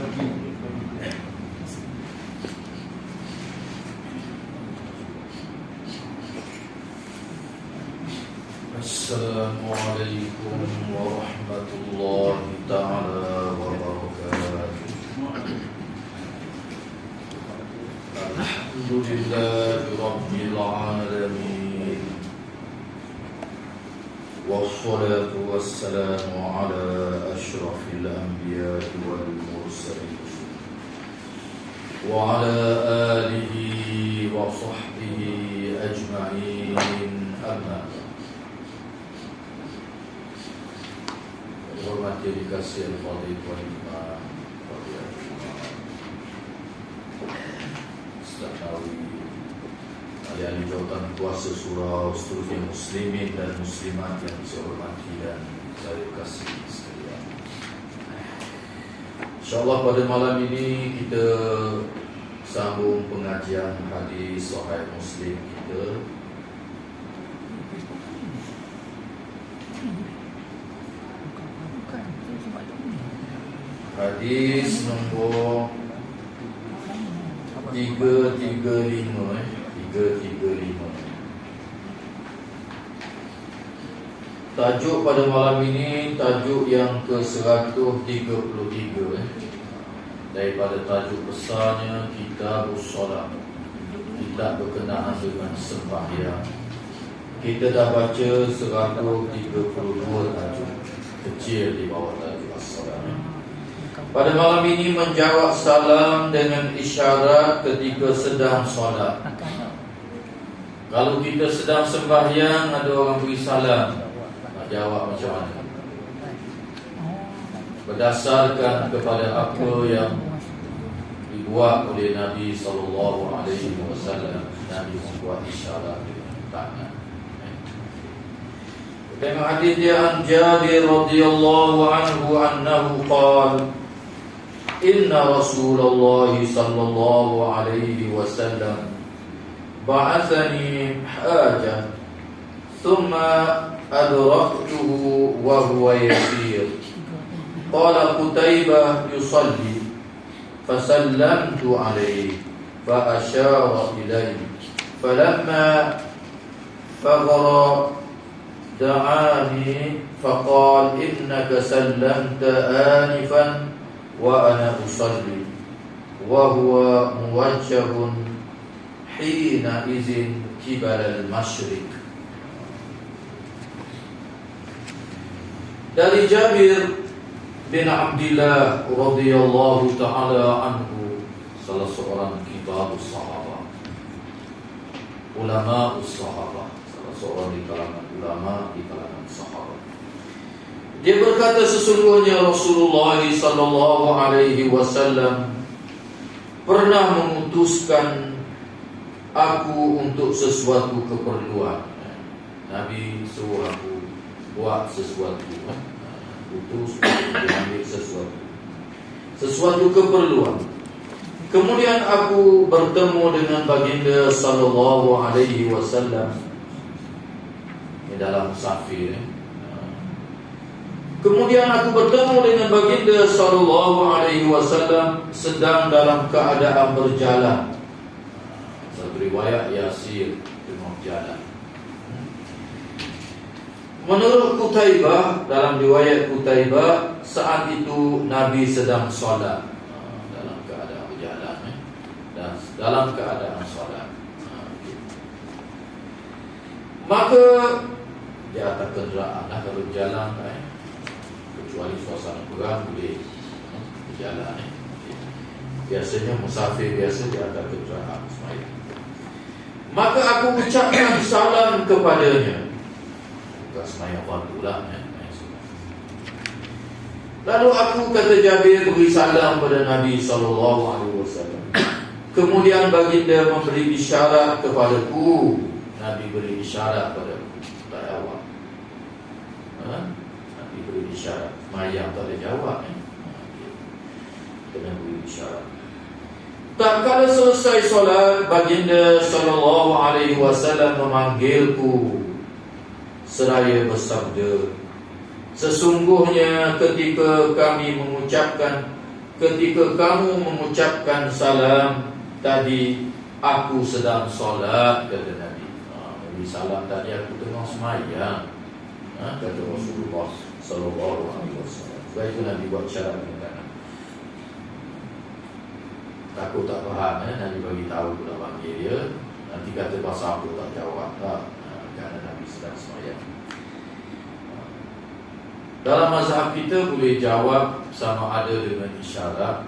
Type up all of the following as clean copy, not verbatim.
Assalamualaikum warahmatullahi ta'ala wabarakatuh. Alhamdulillahi rabbil alamin. Wassalatu wassalamu ala ashrafil anbiya'i wal mursalin wa ala alihi wa sahbihi ajma'in. Amma hormati dikasih al-fadhil wa imam Ustaz Nawawi, ahli jawatan kuasa surau, seluruh muslimin dan muslimat yang saya hormati dan saya kasih sekalian. InsyaAllah pada malam ini kita sambung pengajian hadis Sahih Muslim kita. Hadis nombor 335. Tajuk pada malam ini tajuk yang ke-133 daripada tajuk besarnya Kitabus Shalah, kitab berkenaan dengan sembahyang. Kita dah baca 132 tajuk kecil di bawah tajuk as-salat. Pada malam ini menjawab salam dengan isyarat ketika sedang solat. Kalau kita sedang sembahyang, ada orang beri salam, nak jawab macam mana? Berdasarkan kepada apa yang dibuat oleh Nabi SAW, Nabi membuat isyarat dengan tangan. Tengok hadis dia, an Jabir radhiyallahu anhu annahu qala inna Rasulullah sallallahu alaihi wasallam ba'athani haja thumma adraktuhu wa huwa yasir qala Qutaybah yusalli fasallamtu alaihi fa ashara ilayhi falamma faghara da'ani faqala innaka sallamta anifan wa ana usalli wa huwa muwajjahun hina izin qibala al-masyriq. Dari Jabir bin Abdullah radhiyallahu ta'ala anhu, salah seorang kibarus sahabat, ulama sahabat, salah seorang di kalangan ulama di kalangan sahabat. Dia berkata, sesungguhnya Rasulullah sallallahu alaihi wasallam pernah memutuskan aku untuk sesuatu keperluan. Nabi suruh aku buat sesuatu, putus untuk ambil sesuatu keperluan. Kemudian aku bertemu dengan baginda sallallahu alaihi wasallam di dalam musafir. Kemudian aku bertemu dengan baginda sallallahu alaihi wasallam sedang dalam keadaan berjalan. Satu riwayat yasir, tengah jalan. Menurut Qutaybah, dalam riwayat Qutaybah, saat itu Nabi sedang solat, dalam keadaan berjalan, dan dalam keadaan solat. Maka di atas kenderaan lah kalau berjalan, kecuali suasana perang boleh berjalan. Biasanya musafir biasa di atas kenderaan sembahyang. Maka aku ucapkan salam kepadanya. Bukan sembahyang fardu lah. Lalu aku, kata Jabir, beri salam pada Nabi SAW. Kemudian baginda memberi isyarat kepadaku. Nabi beri isyarat padaku. Tak jawab. Nabi beri isyarat. Mayang tak ada jawab. Kena beri isyarat. Tak kala selesai solat, baginda SAW memanggilku seraya bersabda, sesungguhnya ketika kami mengucapkan ketika kamu mengucapkan salam tadi, aku sedang solat, kata Nabi. Nabi salam tadi, aku tengah semayang, kata Rasulullah sallallahu alaihi wasallam. Sebab itu Nabi buat syarat dengan takut tak faham, Nabi bagi tahu pula panggil dia. Nanti kata pasal aku tak jawab, tak, kerana Nabi sedang semayang. Dalam mazhab kita boleh jawab sama ada dengan isyarat,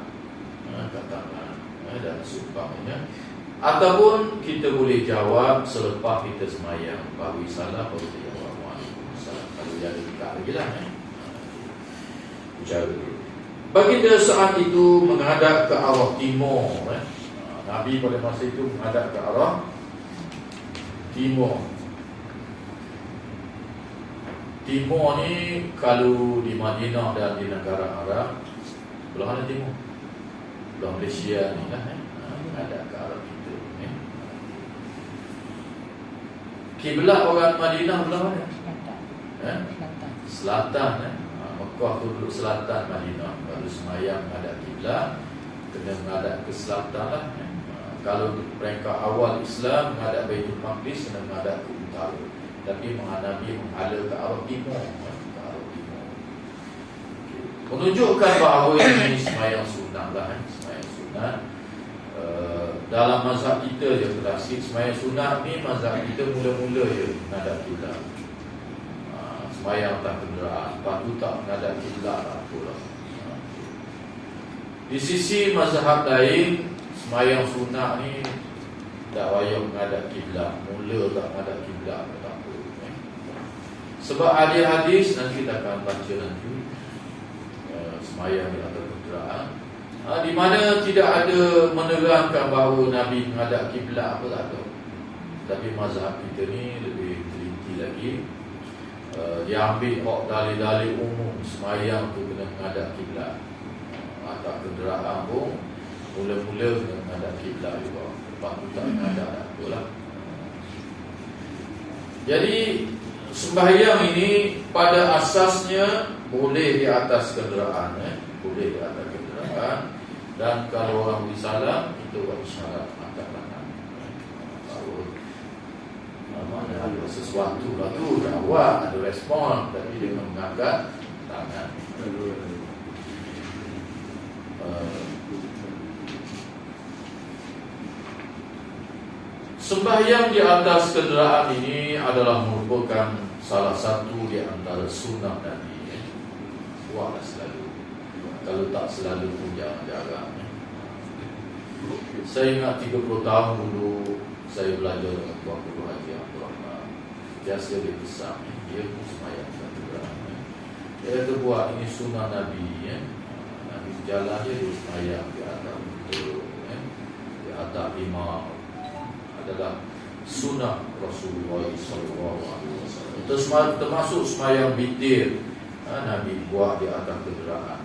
katakan, dan seumpamanya, ataupun kita boleh jawab selepas kita semayang, bahawi salam, baru kita jawab waalaikumsalam. Kalau dia ada dekat lagi lah, cara dulu. Baginda saat itu menghadap ke arah timur. Nabi pada masa itu menghadap ke arah timur. Timur ni kalau di Madinah dan di negara Arab, belah mana timur? Belah Malaysia ni lah, menghadap ke arah kita. Kiblat orang Madinah belah mana? Selatan. Mekah tu duduk selatan Madinah. Kalau semayang menghadap kiblat, kena menghadap ke selatan lah. Kalau di peringkat awal Islam menghadap Baitul Maqdis, kena menghadap ke utara. Tapi Nabi menghala ke arah timur, menunjukkan bahawa ini semayang sunat lah, semayang sunat. Dalam mazhab kita je klasik, semayang sunat ni mazhab kita mula-mula je menghadap kiblat. Semayang tak kenderaan, lepas tu tak menghadap kiblat lah. Di sisi mazhab lain, semayang sunat ni tak payah menghadap kiblat, mula tak menghadap kiblat, tak apa. Sebab hadis-hadis nanti kita akan baca nanti, semayang di atas kenderaan, di mana tidak ada menerangkan bahawa Nabi menghadap kiblat apa, tak ada. Tapi mazhab kita ni lebih teliti lagi. Dia ambil dalil-dalil umum semayang tu kena menghadap kiblat. Atas kenderaan pun mula-mula kena menghadap kiblat juga, lepas tu tak menghadap, tak apalah. Jadi sembahyang ini pada asasnya boleh di atas kenderaan, boleh di atas kenderaan. Dan kalau orang beri salam, itu buat isyarat angkat tangan. Bahawa mana ada sesuatu lah tu, jawab, ada respon, tapi dia mengangkat tangan. Sembahyang di atas kenderaan ini adalah merupakan salah satu di antara sunnah Nabi. Buatlah selalu. Kalau tak selalu pun jarang-jarang. Saya ingat 30 tahun dulu saya belajar dengan Tuan Guru Haji Abdul Rahman. Biasa dia pesan, dia pun sembahyang kenderaan. Dia kata buat ini sunnah Nabi. Nabi berjalan dia sembahyang di atas betul, di atas imam. Adalah sunnah Rasulullah SAW. Itu termasuk sembahyang witir, Nabi buat di atas kenderaan.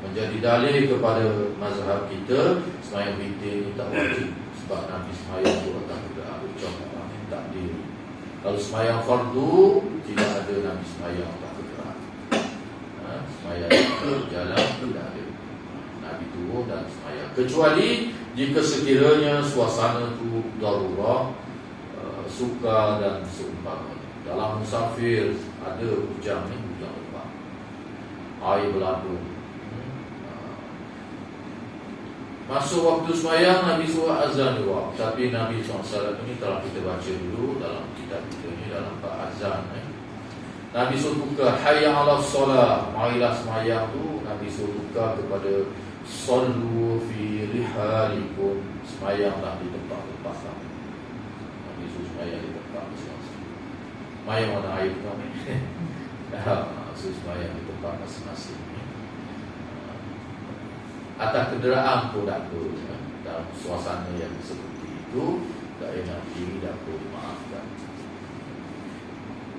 Menjadi dalil kepada mazhab kita, sembahyang witir ini tak wajib, sebab Nabi sembahyang di atas kenderaan. Contoh tak diri. Kalau sembahyang fardu, tidak ada Nabi sembahyang atas kenderaan. Sembahyang berjalan tidak ada. Nabi turun dan sembahyang. Kecuali jika sekiranya suasana itu darurah, suka dan seumpamanya. Dalam musafir ada hujan lebat, air berlalu. Masuk waktu sembahyang, Nabi suruh azan juga. Tapi Nabi SAW ini telah kita baca dulu dalam kitab kita ni, dalam bab azan. Nabi suruh buka hayya 'alas solah, marilah sembahyang tu. Nabi suruh buka kepada sallu fi rihalikum, sembahyanglah di tempat-tempat kami. Nabi suruh sembahyang di tempat masing-masing. Sembahyang mana air kami? Suruh sembahyang di tempat masing-masing. Atas kenderaan pun tak perlu. Dalam suasana yang seperti itu, tak enak diri tak perlu dimaafkan.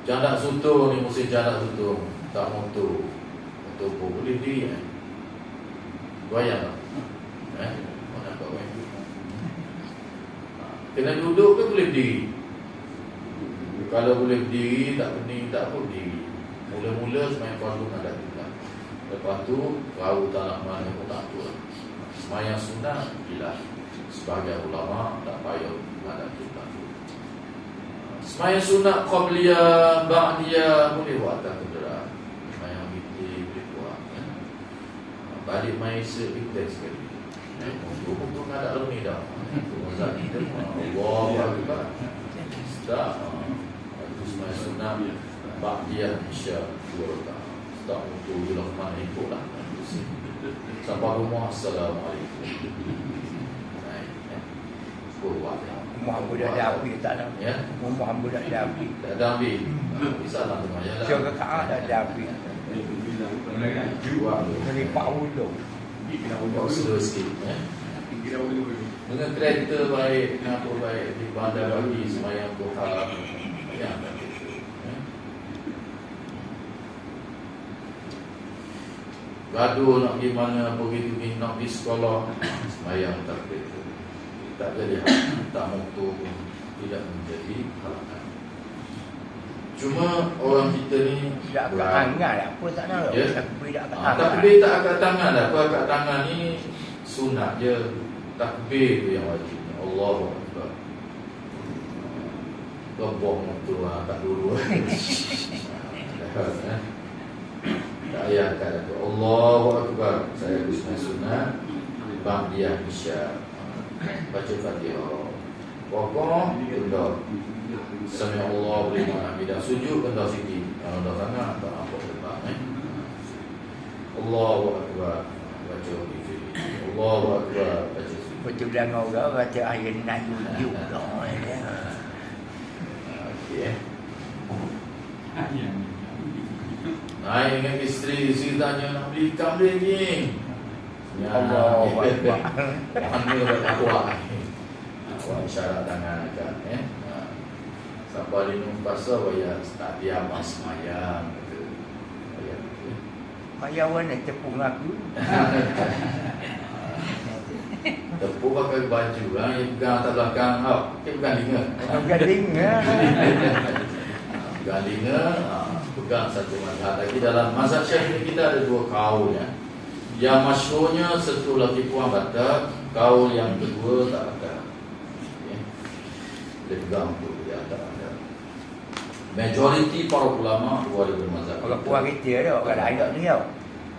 Jangan sutur ni, mesti jangan sutur. Tak motor. Motor pun boleh diri. Bayang tak? Mana kau bayang? Kena duduk ke boleh berdiri? Kalau boleh berdiri, tak pening, tak apa berdiri. Mula-mula semayang fardu nak ada juga. Lepas tu, perahu tak nak mana pun tak apa. semayang sunat bila sebagai ulama tak payah ada kita. Semayang sunat qabliyah, ba'diyah boleh buat atas kenderaan. Semayang witir boleh buat. Balik main se-intens sekali. Hukum tu ada alami dah. Mazhab kita Allah Akbar. Tak. Itu semayang sunat ba'diyah isya 2 rakaat. Tak untuk bila mana ikutlah. Sampai rumah, Assalamualaikum. Buat Rumah budak dia api tak ada. ya, Rumah budak dia api. tak ada ambil. Bisa lah rumah ya lah. Tiga rakaat tak ada api. Buat Jadi 40. buat slow sikit ya. Dengan kereta baik, apa baik di bandar bagi semayang duha. Ya, gaduh nak pergi mana, pergi nak pergi sekolah, semayang tak kereta. Tak jadi tak motor pun tidak menjadi halangan. Cuma orang kita ni Tak angkat tangan lah. Apa tak nak. Ya? Takbir tak angkat tangan. takbir tak angkat tangan dah. Apa angkat tangan ni sunat je. Takbir tu yang wajib. Allahu Akbar. Gembok motor angkat dulu. Tak payah angkat tu. Allahu Akbar. Saya bismillah sunat ba'diyah isya. Baca Fatihah. Pokok benda. Sami Allah liman hamidah. Sujud benda sikit. Kalau dah sangat tak apa depan Allahu Akbar. Baca fikir. Allahu Akbar. Baca fikir. Baca belakang orang baca ayat nak yuk dah. Okey. Naik dengan isteri tanya nak beli ikan lagi. Ya Allah Akbar. Mana dah kuat. Awak isyarat tangan kan sampai minum pasal waya tak diam semayang gitu. Waya gitu. Ayah warna tepung aku. Tepuk pakai baju lah, yang pegang atas belakang up. Pegang linga. Gading ya. Pegang linga, pegang satu mazhab. Lagi dalam mazhab Syafi'i kita ada 2 kaul ya. Yang masyhurnya satu laki puan batal, kaul yang kedua tak batal. Okay. Dia pegang tu dia tak ada. Majoriti para ulama keluar dari mazhab. Orang puan kita dah, orang lain tak ni tau.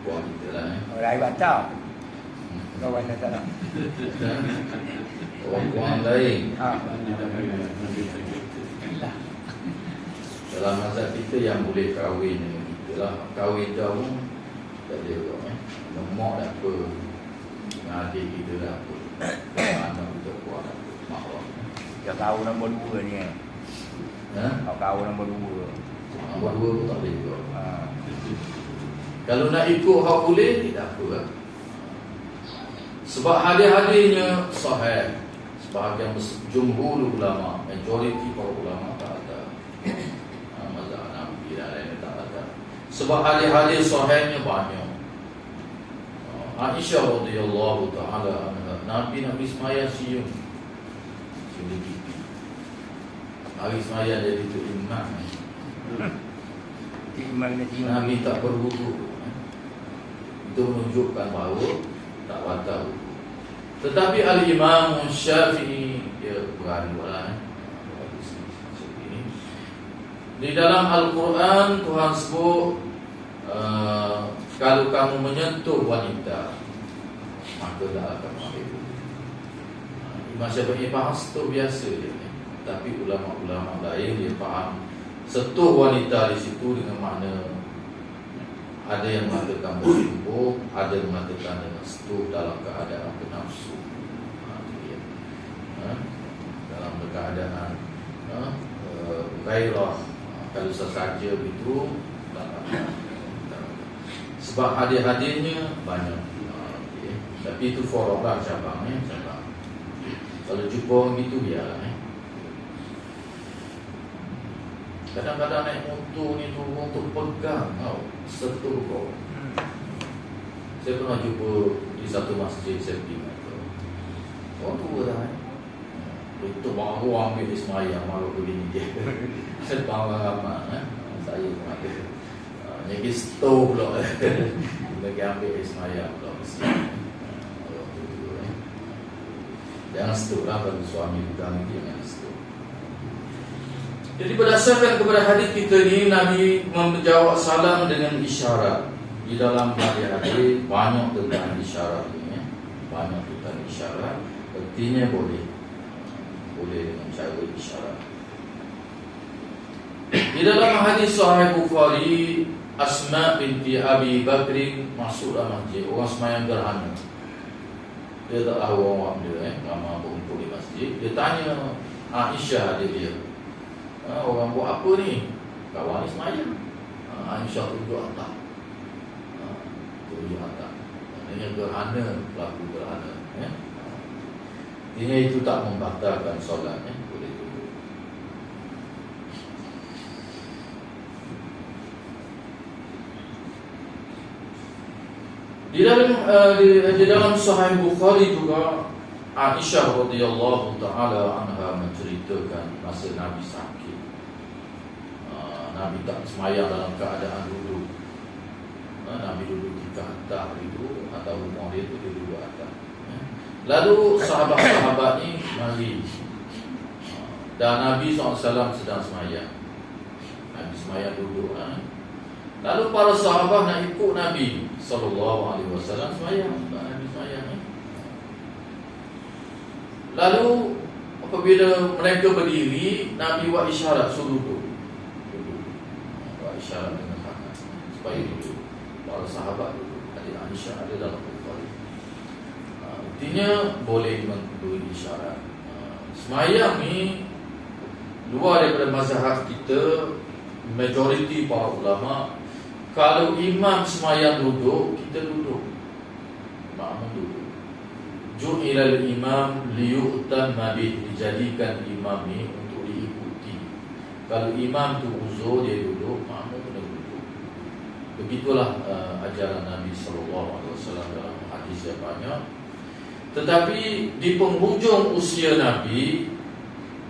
Puan kita lah Orang lain batal. Kawan tak nak. Orang puan lain. Dalam mazhab kita yang boleh kahwin dengan kita lah. Kahwin jauh tak ada orang Lemok dah apa, dengan adik kita dah apa, anak kita kuat dah apa, mahram. Dia tahu nombor 2 ni Kau tahu nombor 2. Nombor 2 pun tak boleh ikut. Kalau nak ikut hak boleh, tidak apa lah. Sebab hadis-hadisnya sahih. Sebahagian jumhur ulama, majoriti para ulama tak ada. Mazhab Hanafi dan lain tak ada. Sebab hadis-hadis sahihnya banyak. Aisyah radhiyallahu taala anha, Nabi semaya siung di pipi. Hari semaya jadi tu imam. Nabi tak berwudu. Itu menunjukkan bahawa tak batal. Tetapi Al-Imam Syafi'i dia berani lah. Di dalam Al-Quran Tuhan sebut kalau kamu menyentuh wanita maka tak akan ambil wudu. Imam Syafi'i faham sentuh biasa je, tapi ulama-ulama lain dia faham sentuh wanita di situ dengan makna ada yang mengatakan bersimpuh, ada yang mengatakan dengan sentuh dalam keadaan bernafsu. Dalam keadaan gairah, kalau sesaja itu tak apa. Sebab hadis-hadisnya banyak. Tapi itu forok lah cabangnya, cabang. Kalau jumpa orang itu biarlah. Kadang-kadang naik motor ni turun untuk pegang tau, sentuh kau. Saya pernah jumpa di satu masjid saya pergi tu. Orang tua dah itu baru ambil ismayang, malu begini dia. Saya bawa ramai saya pun ada. Jadi stove pula. Bagi ambil ismayang pula mesti. Jangan setulah bagi suami pegang itu, jangan setu. Jadi berdasarkan kepada hadis kita ini, Nabi menjawab salam dengan isyarat. Di dalam hadis banyak tentang isyarat ini, banyak tentang isyarat. Artinya boleh dengan cara isyarat. Di dalam hadis Sahih Bukhari, Asma binti Abi Bakrin masuk dalam masjid. Orang semayang gerhana. Dia tak tahu orang dia, lama berkumpul di masjid. Dia tanya Aisyah dia. Orang buat apa ni? Kawan ni semayang. Aisyah tunjuk atas. Tunjuk atas. Maknanya gerhana, pelaku gerhana. Ini itu tak membatalkan solat. Boleh tunjuk. Di dalam Sahih Bukhari juga Aisyah radhiyallahu taala anha menceritakan masa Nabi sakit. Nabi tak semayang dalam keadaan duduk. Nabi duduk di atas itu atau rumah dia itu dia duduk atas. Lalu sahabat-sahabat ni mari. Dan Nabi SAW sedang semayang. Nabi semayang duduk. Lalu para sahabat nak ikut Nabi SAW semayang. Nabi semayang. Lalu apabila mereka berdiri, Nabi buat isyarat suruh duduk. Buat isyarat dengan tangan supaya duduk. Para sahabat duduk. Hadis Aisyah ada dalam Bukhari. Artinya boleh memberi isyarat. Semayang ni luar daripada mazhab kita, majoriti para ulama, kalau imam semayang duduk, kita duduk. Makmum duduk. Ju'ilal imam liyu'tamma bih, dijadikan imam ni untuk diikuti. Kalau imam tu uzur, dia duduk, makmum kena duduk. Begitulah ajaran Nabi SAW dalam hadis yang banyak. Tetapi di penghujung usia Nabi,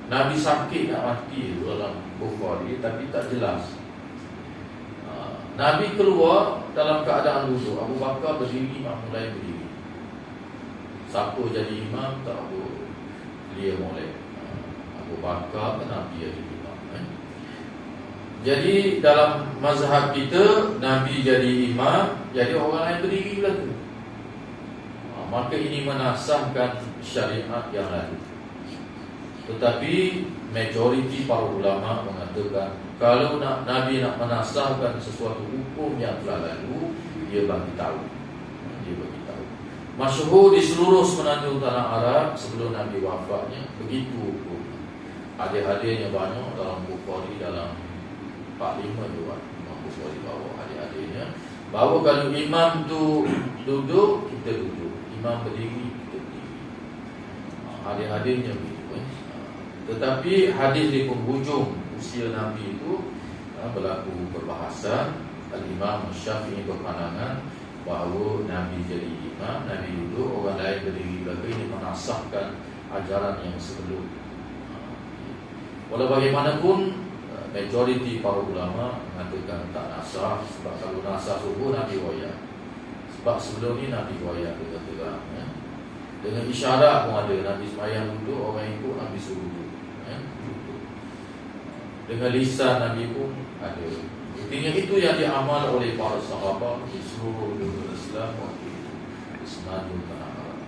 Nabi sakit nak mati dalam Bukhari, tapi tak jelas. Nabi keluar dalam keadaan duduk. Abu Bakar berdiri, makmum lain berdiri. Siapa jadi imam tak tahu. Dia molek. Abu Bakar ke Nabi jadi imam. Jadi dalam mazhab kita, Nabi jadi imam, jadi orang lain berdiri pula tu. Maka ini menasahkan syariat yang lalu. Tetapi majoriti para ulama mengatakan, kalau Nabi nak menasahkan sesuatu hukum yang telah lalu, dia bagi tahu. Masyhur di seluruh semenanjung tanah Arab sebelum Nabi wafatnya, begitu hukum. Adik-adiknya banyak dalam Bukhari, dalam 4-5 juga Imam Bukhari bawa adik-adiknya, bahawa kalau imam tu duduk, kita duduk. Imam berdiri, kita berdiri. Adik-adiknya begitu. Tetapi hadis di penghujung usia Nabi itu berlaku perbahasan. Al-Imam Syafi'i berpandangan bahawa Nabi jadi imam, Nabi duduk, orang lain berdiri belakang. Ini menasahkan ajaran yang sebelum. Walau bagaimanapun, majoriti para ulama mengatakan tak nasah. Sebab kalau nasah subuh, Nabi wayang. Sebab sebelum ni Nabi wayang terang. Dengan isyarat pun ada. Nabi semayang duduk, orang ikut, Nabi suruh duduk. Dengan lisan Nabi pun ada. Artinya itu yang diamal oleh para sahabat di seluruh dunia Islam waktu itu, di semenanjung tanah Arab.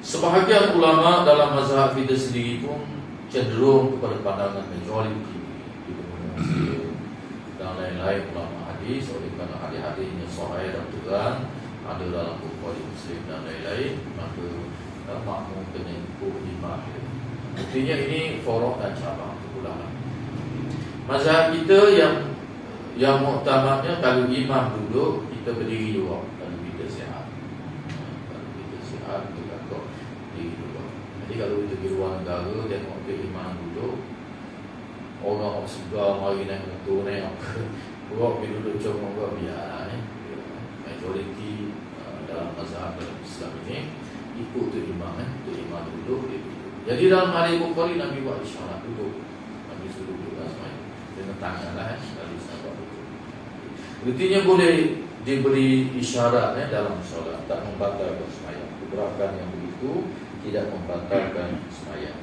Sebahagian ulama dalam mazhab kita sendiri pun cenderung kepada pandangan majoriti di Benua Mesir dan lain-lain ulama hadis, oleh kerana hadis-hadisnya sahih dan terang, ada dalam Bukhari, Muslim dan lain-lain, maka makmum kena ikut imam. Artinya ini forok dan cabang ulama. Mazhab kita yang muktamadnya, kalau imam duduk, kita berdiri juga. Kalau kita sihat, kita kata berdiri juga. Jadi kalau kita pergi luar negara, tengok ke imam duduk, orang segar mari naik motor, naik apa, buat pergi duduk cuma buat biar. Majoriti dalam mazhab dalam Islam ini ikut tu imam, tu imam duduk, dia duduk. Jadi dalam hadis Bukhari, Nabi buat isyarat duduk. Nabi suruh duduk semuanya dengan tangan lah, lalu sahabat duduk. Artinya boleh diberi isyarat dalam solat, tak membatalkan sembahyang. Gerakan yang begitu tidak membatalkan sembahyang.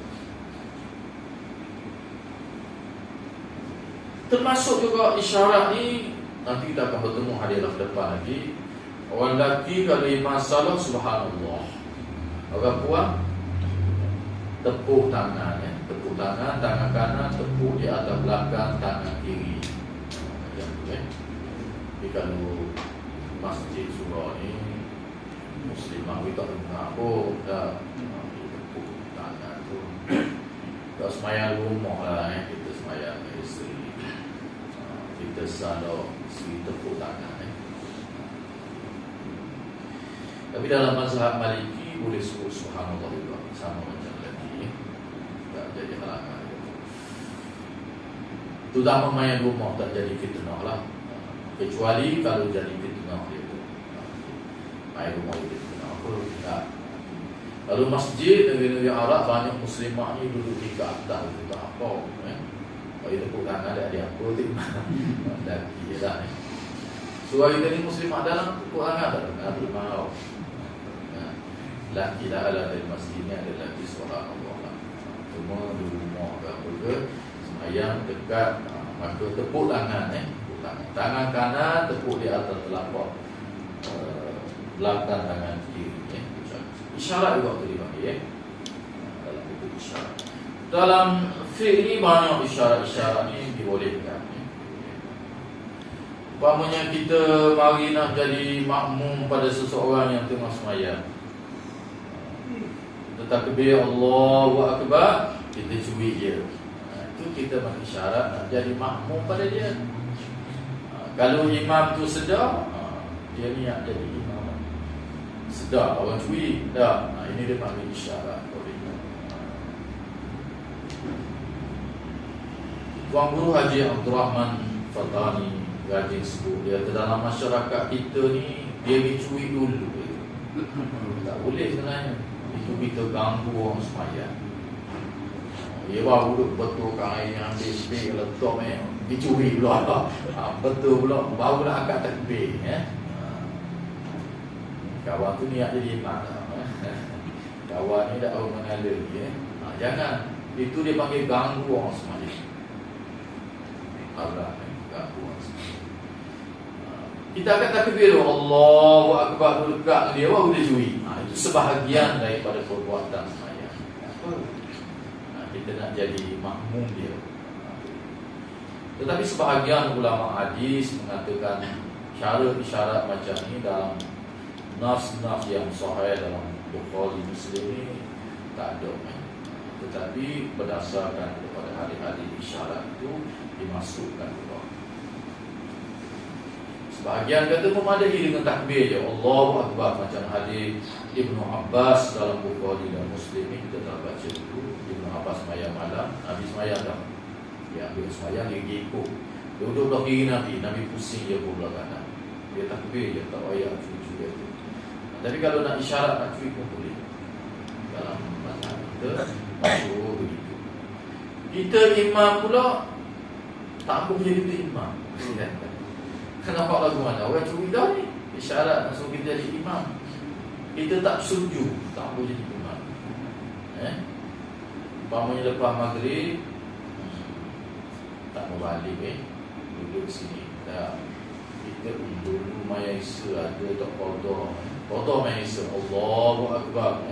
Termasuk juga isyarat ni, nanti kita akan bertemu hari depan lagi. Orang lelaki kalau imam salat, subhanallah. Orang puan tepuk tangan, tepuk tangan, tangan kanan tepuk di atas belakang tangan kiri. Macam tu Jadi kalau masjid surau ni Muslimah kita dengar pun dah tepuk tangan tu. Kalau semayang rumah lah, kita semayang dengan isteri, kita salat isteri tepuk tangan. Tapi dalam mazhab Maliki boleh sebut subhanallah juga, sama macam lagi, tak jadi halangan. Terutama main rumah tak jadi fitnah lah, kecuali kalau jadi fitnah dia tu. Main rumah itu fitnah apa tak. Kalau masjid negeri-negeri Arab banyak muslimah ni duduk di atas itu tak apa. Kalau dia tepuk tangan ada apa tu lelaki lah. Surah kita ni muslimah dalam tepuk tangan tak ada mau. Laki lah ala dari masjid ni ada laki suara Allah. Cuma di rumah ke apa ke semayang dekat, maka tepuk tangan tepuk tangan. Tangan kanan tepuk di atas telapak belakang tangan kiri Isyarat juga tu dipanggil dalam buku isyarat. Dalam fiqh ni banyak isyarat-isyarat ni dibolehkan. Umpamanya kita mari nak jadi makmum pada seseorang yang tengah semayang, takbir Allahu Akbar, kita cuit dia. Itu kita bagi syarat nak jadi makmum pada dia. Kalau imam tu sedar, dia niat jadi imam. Sedar, orang cuit dah. Ini dia panggil isyarat. Tuan Guru Haji Abdul Rahman Fatani Rajin sebut, dia dalam masyarakat kita ni, dia dicuit dulu. Tak boleh sebenarnya. Itu kita ganggu orang semayang. Dia baru duduk betul kain yang ambil letak dicuri pula. Betul pula, baru nak angkat takbir. Kawan tu niat jadi imam. Kawan ni dah tahu mengalir dia. Jangan. Itu dia panggil ganggu orang semayang. Allah ganggu orang semayang. Kita akan takbir Allahu Akbar tu dekat dia, baru dia curi. Itu sebahagian daripada perbuatan semayang. Kita nak jadi makmum dia. Tetapi sebahagian ulama hadis mengatakan cara isyarat macam ni dalam nas-nas yang sahih dalam Bukhari Muslim ni tak ada. Tetapi berdasarkan kepada hadis-hadis isyarat itu dimasukkan juga. Sebahagian kata memadai dengan takbir je, Allahu Akbar, macam hadis Ibnu Abbas dalam Bukhari dan Muslim ni kita telah baca dulu. Ibnu Abbas semayang malam, Nabi semayang dah. Dia ambil semayang, dia ikut. Dia duduk belah kiri Nabi pusing dia belah kanan. Dia takbir je, tak payah cuci dia tu. Tapi kalau nak isyarat, nak cuci pun boleh. Dalam mazhab kita masuk begitu. Kita imam pula tak boleh jadi imam. Kenapa lagu mana? Orang curi dah ni isyarat nak suruh kita jadi imam. Kita tak setuju, tak boleh jadi imam. Umpamanya lepas maghrib tak mau balik duduk sini. Tak. Kita dulu maya isa ada tak qada. Qada maya isa Allahu Akbar.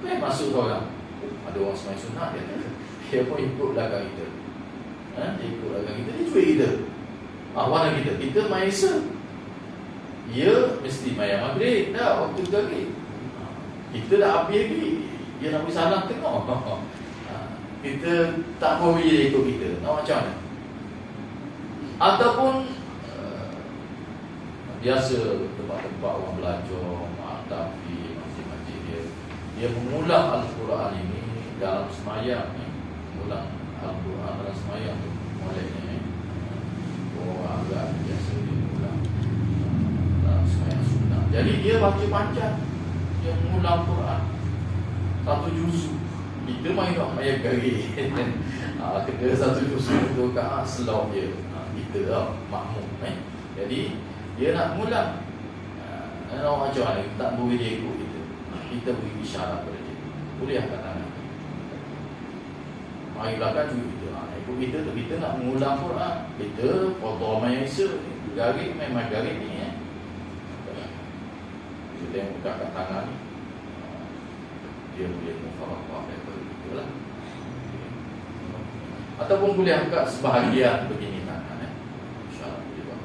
Masuk orang. Ada orang semai sunat dia. Dia pun ikut belakang kita. Dia ikut belakang kita, dia curi kita. Warna kita main isa. Dia mesti maya maghrib dah waktu tu lagi. Kita dah habis lagi. Dia nak beri salam tengok. Kita tak mau dia ikut kita. Nak macam mana? Ataupun biasa tempat-tempat orang belajar, tapi masjid-masjid dia mengulang Al-Quran ini dalam semayang mengulang Al-Quran dalam semayang tu mulainya. Orang agak biasa dia mengulang dalam semayang sunnah. Jadi dia baca panjang, dia mengulang Quran satu juzuk. Kita main tak ayat gari. Kita satu juzuk tu kat slow dia. Kita lah makmum. Jadi dia nak mengulang. Nak macam mana? Tak boleh dia ikut kita. Kita beri isyarat pada dia. Boleh angkat tangan. Mari belakang juga kita. Kita nak mengulang Quran. Kita kotor main Isa. Garik memang garik ni ya. Kita yang buka kat tangan ni. Dia boleh mufaraqah daripada itu lah. Ataupun boleh angkat sebahagian begini tangan InsyaAllah boleh buat.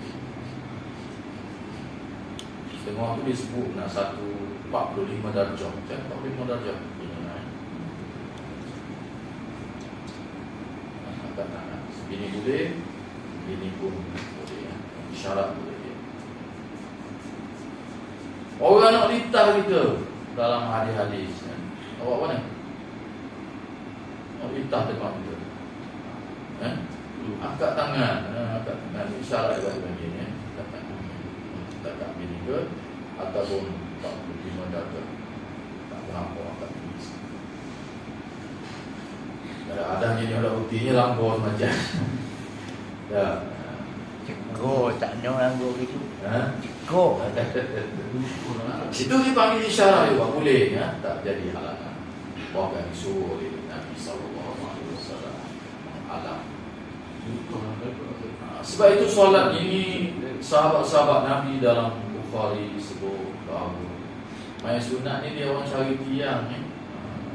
Setengah tu disebut nak 45 darjah. Macam 45 darjah ini angkat tangan. Begini boleh, begini pun boleh ya. Isyarat boleh ya. Orang nak litah kita dalam hadis-hadis ya. Awak mana? Nak litah depan kita angkat tangan, angkat tangan isyarat bagi ni angkat tangan tak begini ke ataupun 45 darjah tak berapa angkat tulis ada jadi ada buktinya lampu macam ya Ceko tak nak lampu gitu. Ceko itu dipanggil isyarat juga boleh ya, tak jadi halangan. Bahkan disuruh oleh Nabi sallallahu alaihi wasallam alam. Sebab itu solat ini sahabat-sahabat Nabi dalam Bukhari sebut bahawa main sunat ni dia orang cari tiang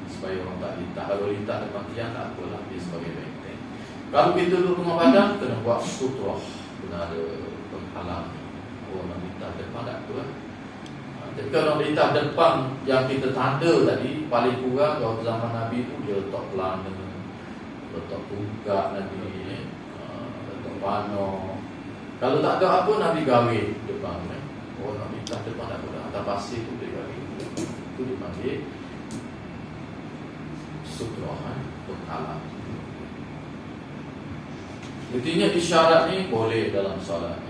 supaya orang tak litah. Kalau litah depan tiang tak apalah, dia sebagai benteng. Kalau kita duduk rumah padang kena buat sutrah, kena ada penghalang. Orang nak litah depan tak apalah. Tapi kalau litah depan yang kita tanda tadi paling kurang kalau zaman Nabi tu dia letak pelana, letak tungkat Nabi pano. Kalau tak ada apa Nabi gawe depan orang nak minta depan tak ada atas pasir tu dia gawe. Itu dipanggil sutrahan penghalang. Intinya isyarat ni boleh dalam solat.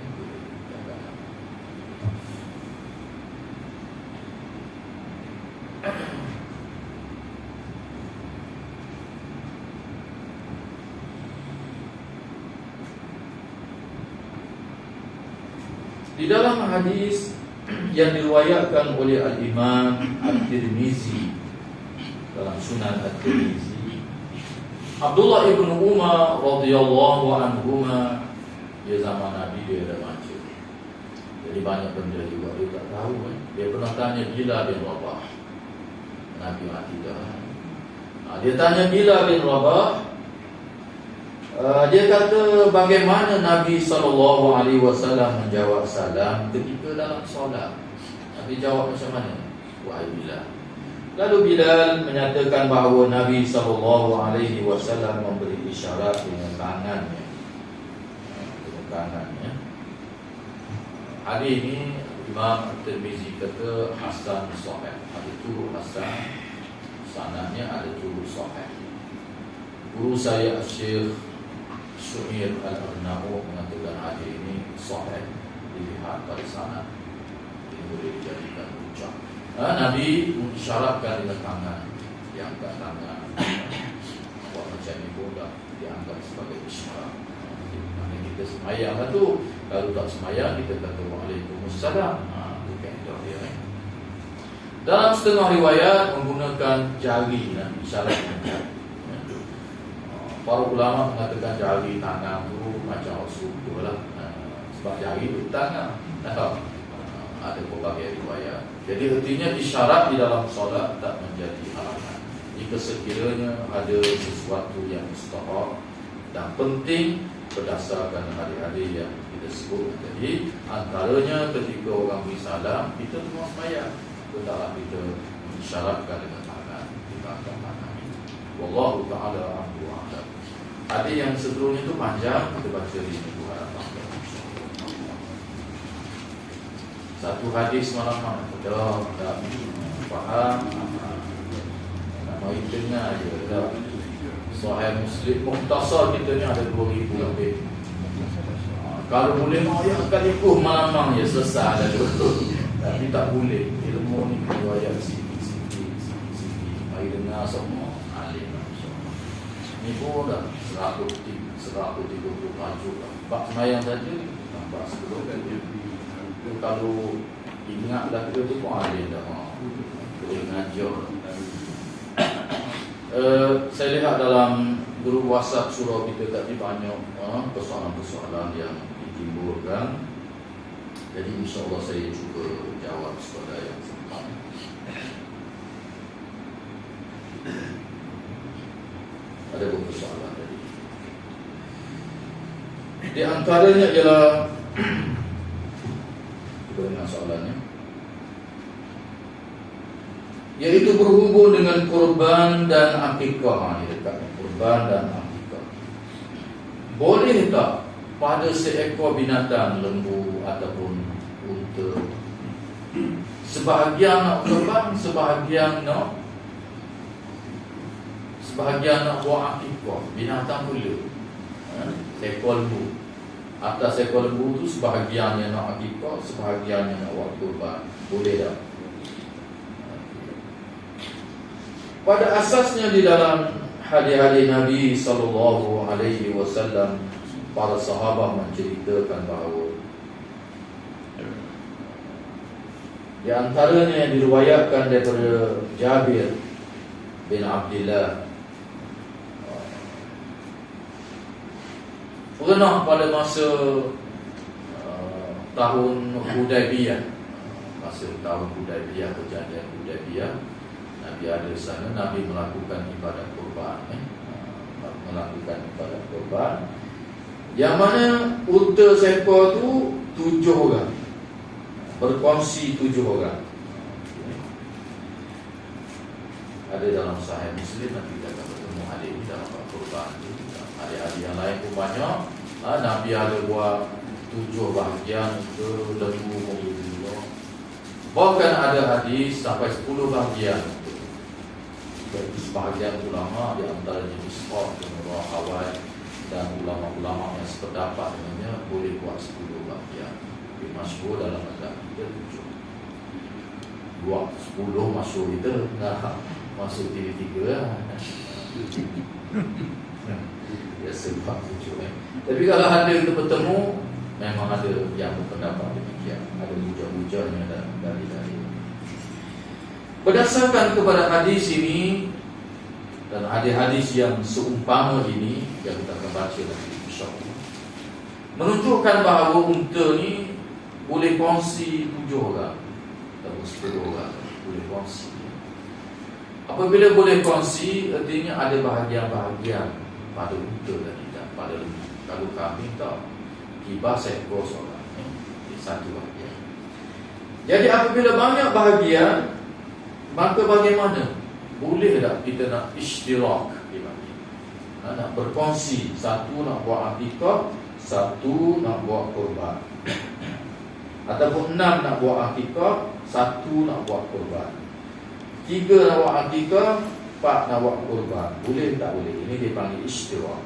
Di dalam hadis yang diriwayatkan oleh Al-Imam At-Tirmizi dalam Sunan At-Tirmizi, Abdullah ibn Umar radhiyallahu anhuma, dia zaman Nabi dia ada baca. Jadi banyak benda juga dia tak tahu Dia pernah tanya Bilal bin Rabah. Nabi mati dah. Dia tanya Bilal bin Rabah. Dia kata bagaimana Nabi SAW menjawab salam ketika dalam solat. Nabi jawab macam mana? Wahai Bilal. Lalu Bilal menyatakan bahawa Nabi SAW memberi isyarat dengan tangannya. Dengan tangannya. Hadis ini Imam Tirmizi kata Hasan Sahih. Ada turut Hasan, sanadnya ada turut Sahih. Guru saya Syekh Syu'ir Al-Arnaud mengatakan hadis ini sahih dilihat pada sanad. Ini boleh dijadikan hujah. Nabi mengisyaratkan dengan tangan, diangkat tangan. Buat macam ni pun dah dianggap sebagai isyarat. Mana kita semayang lah tu. Kalau tak semayang kita kata Waalaikumsalam. Itu kaedah dia. Dalam setengah riwayat menggunakan jari isyarat. Para ulama mengatakan jari tangan tu macam suku lah. Sebab jari itu tangan. Ada berbagai riwayat. Jadi artinya isyarat di dalam solat tak menjadi halangan. Jika sekiranya ada sesuatu yang mustahab dan penting berdasarkan hadis-hadis yang kita sebut tadi, antaranya ketika orang beri salam, kita tengah sembahyang, hendaklah kita isyaratkan dengan tangan, kita angkat tangan ini. Wallahu ta'ala a'lam. Hadis yang seterusnya itu panjang, kita baca di minggu hadapan. Satu hadis malam dah faham, nak mari dengar je dah. Sahih Muslim mukhtasar kita ni ada 2000 lebih. Kalau boleh mau yang sekaligus malam ya selesai dah tu. Tapi tak boleh. Ilmu ni riwayat sikit-sikit. Mari dengar semua alim. Ni pun dah 130 tajuk lah. Bab semayang saja nampak sebelum kan dia. Kalau ingat dah kita tu pun alim dah. Boleh ngajar. Saya lihat dalam grup WhatsApp surau kita tadi banyak persoalan-persoalan yang ditimbulkan. Jadi insyaAllah saya cuba jawab sekadar yang sempat. Ada beberapa soalan tadi. Di antaranya ialah kita dengar soalannya, yaitu berhubung dengan kurban dan akikah. Ini dekat kurban dan akikah. Boleh tak pada seekor binatang, lembu ataupun unta, sebahagian nak kurban, sebahagian nak buat akikah? Binatang boleh, seekor lembu, atas seekor lembu tu sebahagian yang nak akikah, sebahagian yang nak buat kurban. Boleh tak? Pada asasnya di dalam hadis-hadis Nabi SAW, para sahabat menceritakan bahawa di antaranya yang diriwayatkan daripada Jabir bin Abdullah, pernah pada masa tahun Hudaybiyah, perjanjian Hudaybiyah, Nabi ada di sana. Nabi melakukan ibadat kurban, yang mana unta seekor tu 7 orang, berkongsi 7 orang. Ada dalam Sahih Muslim, nanti kita akan bertemu hadis di dalam kurban. Hadis-hadis yang lain pun banyak. Nabi ada buat 7 bahagian untuk lembu juga. Bahkan ada hadis sampai 10 bahagian. Sebahagian ulama di antaranya Ishaq bin Rahawai dan ulama-ulama yang sependapat dengannya boleh buat 10 bahagian. Tapi masyhur dalam mazhab kita 7. Buat 10 masyhur kita nak masuk 3-3 ya, sebab 7. Tapi kalau ada kita bertemu, memang ada yang berpendapat demikian. Ada hujah-hujahnya dan dalil-dalil. Berdasarkan kepada hadis ini dan hadis-hadis yang seumpama ini yang kita akan baca nanti insya-Allah, menunjukkan bahawa unta ni boleh kongsi 7 orang atau 10 orang, boleh kongsi. Apabila boleh kongsi, artinya ada bahagian-bahagian pada unta dan tidak pada lembu. Kalau kambing tak, kibah seekor seorang, satu bahagian. Jadi apabila banyak bahagian, maka bagaimana? Boleh tak kita nak ishtirak di bahagian? Nak berkongsi, satu nak buat akikah, satu nak buat kurban, ataupun 6 nak buat akikah, satu nak buat kurban, 3 nak buat akikah, 4 nak buat kurban. Boleh tak boleh? Ini dipanggil ishtirak.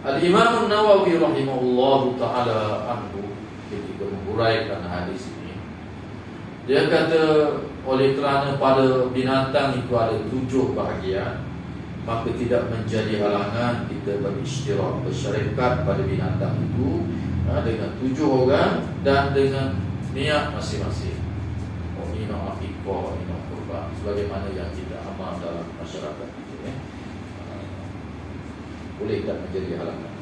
Al-Imam Nawawi rahimahullahu ta'ala anhu ketika menguraikan hadis ini, dia kata, oleh kerana pada binatang itu ada 7 bahagian, maka tidak menjadi halangan kita berishtirak, bersyarikat pada binatang itu dengan 7 orang dan dengan niat masing-masing. Oh, ini nak akikah, ini nak kurban, sebagaimana yang kita amal dalam masyarakat kita. Boleh tak menjadi halangan.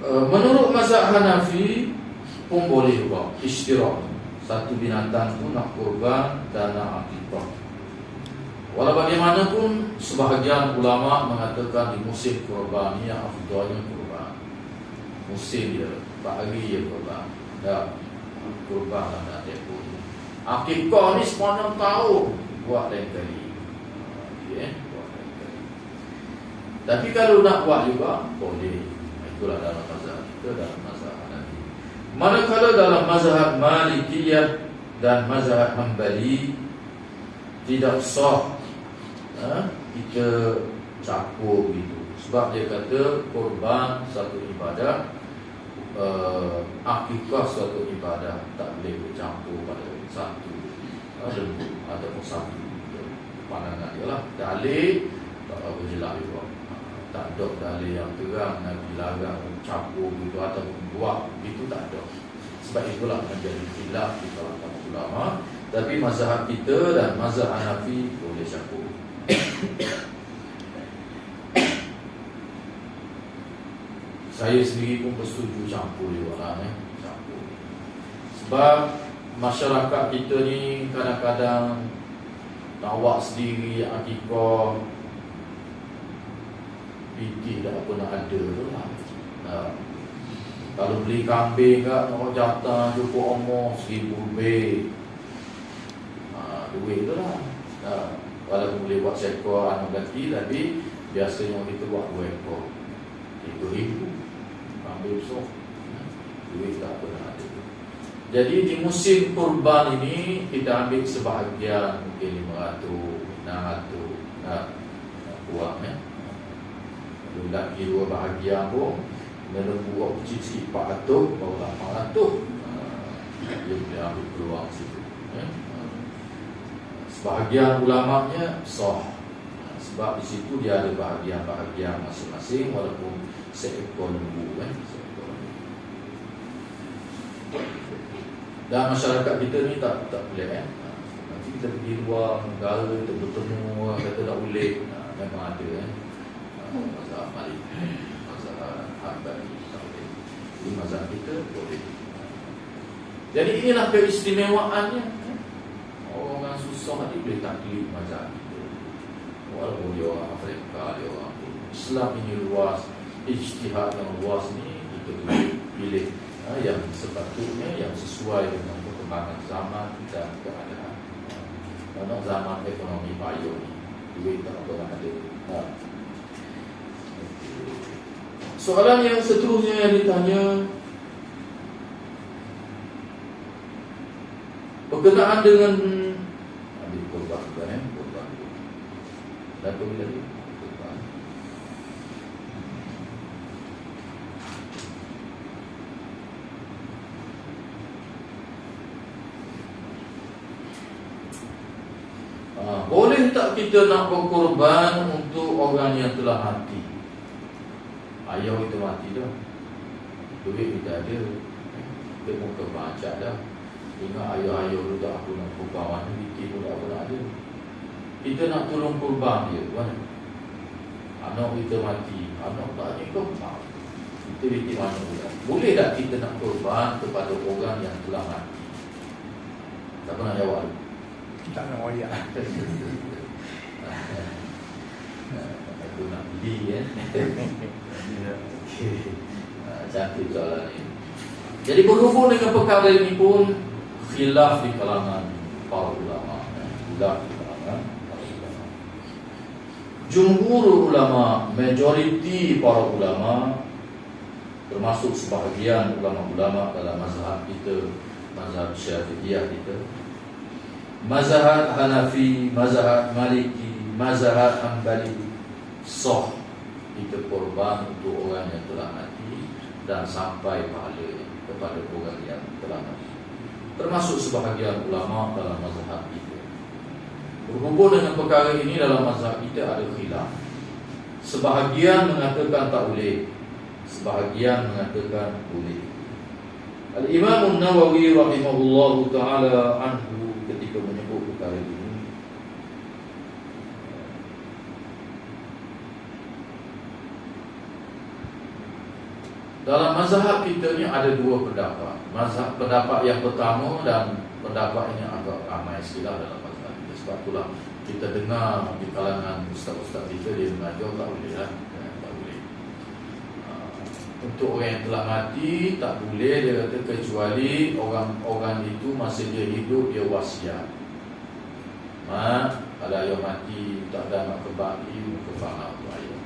Menurut mazhab Hanafi pun boleh juga ishtirak, satu binatang pun nak kurban dan nak akikah. Walau bagaimanapun, sebahagian ulama mengatakan di musim kurban ni yang afdalnya kurban. Musim dia, pagi dia kurban, dah kurban lah nak tekun. Akikah ni sepanjang tahun buat lain kali. Okay, buat lain kali. Tapi kalau nak buat juga boleh. Itulah dalam mazhab kita, dalam mazhab Hanafi. Manakala dalam mazhab Malikiyah dan mazhab Hanbali tidak sah kita campur gitu. Sebab dia kata kurban satu ibadah, akikah suatu ibadah, tak boleh bercampur pada satu lembu ataupun satu. Pandangan dia lah, dalil tak apa jelas juga. Tak ada dalil yang terang Nabi larang campur gitu atau buat itu, tak ada. Sebab itulah menjadi khilaf di kalangan ulama. Tapi mazhab kita dan mazhab Hanafi boleh campur. Saya sendiri pun bersetuju campur juga lah, campur. Sebab masyarakat kita ni kadang-kadang nak buat sendiri akikah fikir tak apa nak ada tu lah. Kalau beli kambing kat nak jatah cukup omong 1,000 lebih, duit tu lah. Walaupun boleh buat seekor anak ganti, tapi biasanya kita buat 2 ekor 3,000 kambing besar, duit tak apa nak ada. Jadi di musim kurban ini kita ambil sebahagian, mungkin 500, 600 nak kurang lagi 2 bahagian pun lembu buat kecil sikit 400, baru 800, dia boleh ambil peluang situ. Sebahagian ulamanya sah, sebab di situ dia ada bahagian-bahagian masing-masing, walaupun seekor lembu seekor. Dan masyarakat kita ni tak boleh nanti kita pergi luar negara, kita bertemu orang kata tak boleh, memang ada mazhab Malik, mazhab Hanbali tak boleh. Ini mazhab kita boleh. Jadi inilah keistimewaannya. Orang susah ni boleh taklid mazhab kita. Walaupun dia orang Afrika, dia orang Islam ini luas, ijtihad yang luas ni kita boleh pilih yang sepatutnya, yang sesuai dengan perkembangan zaman dan keadaan. Karena zaman ekonomi payung ni, duit tak pernah ada. Soalan yang seterusnya yang ditanya berkenaan dengan ambil korban kan, korban. Dan bila lagi korban. Boleh tak kita nak berkorban untuk orang yang telah mati? Ayah kita mati dah, duit kita ada, kita pun kebancak dah. Ingat ayah-ayah tu tak aku nak kurban mana, fikir pun tak apa nak ada. Kita nak tolong kurban dia mana? Anak kita mati, anak tak ada kurban, kita fikir mana pula. Boleh tak kita nak kurban kepada orang yang telah mati? Siapa nak jawab? Tak nak royak. Aku nak beli cantik soalan ini. Jadi berhubung dengan perkara ini pun khilaf di kalangan para ulama. Jumhur ulama, majoriti para ulama, termasuk sebahagian ulama-ulama dalam mazhab kita, mazhab Syafi'iyah kita, mazhab Hanafi, mazhab Maliki, mazhab Hanbali, sah kita korban untuk orang yang telah mati dan sampai pahala kepada orang yang telah mati. Termasuk sebahagian ulama dalam mazhab kita. Berhubung dengan perkara ini dalam mazhab kita ada khilaf. Sebahagian mengatakan tak boleh, sebahagian mengatakan boleh. Al-Imam An-Nawawi rahimahullahu ta'ala anhu ketika menyebut perkara ini, dalam mazhab kita ni ada 2 pendapat. Mazhab pendapat yang pertama dan pendapat ini agak ramai sekali dalam mazhab kita. Sebab itulah kita dengar di kalangan ustaz-ustaz kita, dia mengajar tak boleh lah, tak boleh. Untuk orang yang telah mati tak boleh, dia kata, kecuali orang itu masa dia hidup dia wasiat. Kalau ayah mati tak ada nak kebaki, kebak untuk ayah.